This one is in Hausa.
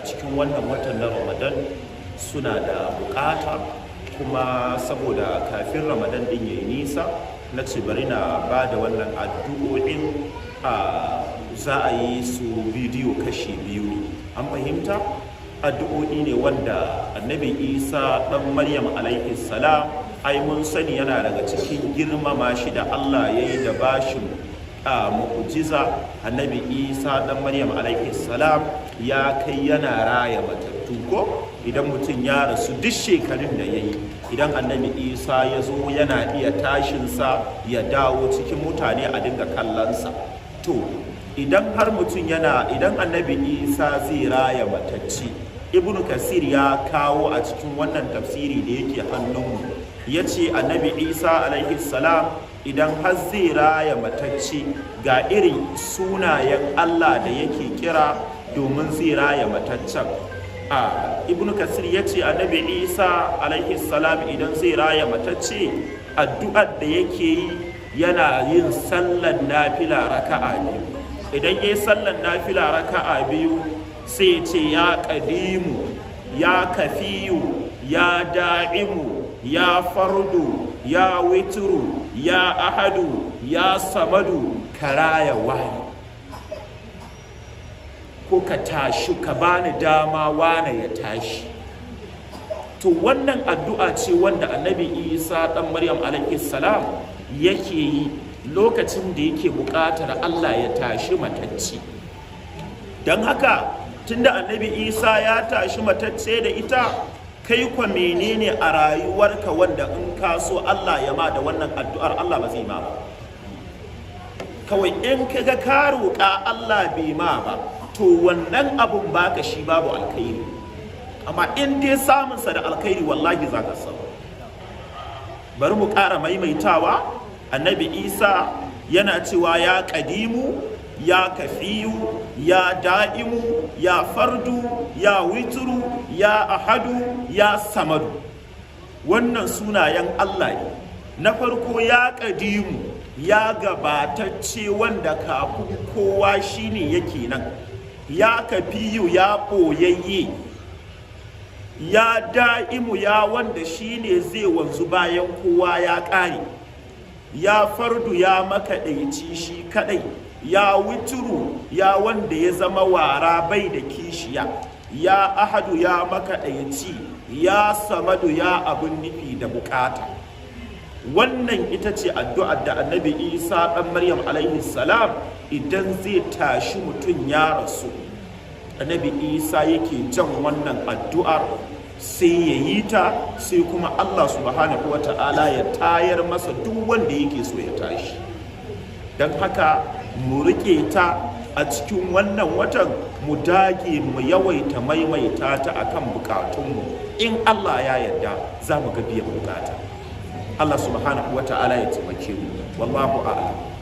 cikin wannan watan na Ramadan suna da bukata, kuma saboda kafin Ramadan din yayi nisa na ce bari na ba da wannan addu'o'in za a yi su bidiyo kashi biyu ne. An fahimta? Addu'o'i ne wanda Annabi Isa dan Maryam alaihi salam ai mun sani yana daga cikin girmama shi da Allah yayi da bashin mu'jiza. Annabi Isa dan Maryam alaihi salam ya kai yana raya matattu ko idan mutum ya rasu duk shekarun da yayi, idan Annabi Isa ya zo yana iya tashinsa ya dawo cikin mutane a dinga kallonsa. To idan har mutum idan Annabi Isa zai raya matacci, Ibn Kasir ya kawo a cikin wannan tafsiri da yake hannunmu, ya ce Annabi Isa alaihi salam idan har zai raya matacci ga irin sunayen Allah da yake kira domin zai raya mataccen. Ibn Kasir ya ce Annabi Isa alaihi salam idan zai raya matacce, addu'ar da yake yi yana yin sallan nafila raka'a biyu. Idan yayi sallan nafila raka'a biyu sai ce ya ƙadimu, ya kafiyu, ya da'imu, ya fardu, ya witru, ya ahadu, ya samadu, karaya wani, ko ka tashi ka bani dama wane ya tashi. To wannan addu'a ce wanda Annabi Isa ɗan Maryam alaihi salam yake yi lokacin da yake buƙatar Allah ya tashi matacci. Don haka tunda Annabi Isa ya tashi matacce da ita, kai kwa menene a rayuwarka wanda in ka so Allah ya ma da wannan addu'ar Allah ba zai ma ba? Kawai in kaga ka roƙa Allah bai ma ba, to wannan abun baka shi babu alkhairi. Amma in dai samunsa da alkhairi wallahi za ka samu. Bari mu ƙara maimaitawa. Annabi Isa yana cewa ya ƙadimu, ya kafiyu, ya da'imu, ya fardu, ya witru, ya ahadu, ya samadu. Wannan sunayen Allah ne. Na farko ya ƙadimu, ya gabatacce wanda kafin kowa shine yake nan. Ya kafiyu, ya ɓoyayye. Ya da'imu, ya wanda shine zai wanzu bayan kowa ya ƙare. Ya fardu, ya makaɗaici shi kaɗai. Ya wituru, ya wanda ya zama wara bai da kishiya. Ya ahadu, ya makaɗaici. Ya samadu, ya abun nufi da bukata. Wannan ita ce addu'ar da Annabi Isa ɗan Maryam alaihi salam idan zai tashi mutum ya rasu, Annabi Isa yake jan wannan addu'ar, sai ya yi ta, sai kuma Allah subhanahu wa ta'ala ya tayar masa duk wanda yake so ya tashi. Don haka mu riƙe ta a cikin wannan watan, mu dage mu yawaita maimaita ta akan bukatunmu. In Allah ya yarda za mu ga biyan bukata. Allah subhanahu wa ta'ala ya taimake mu. Wallahu a'lam.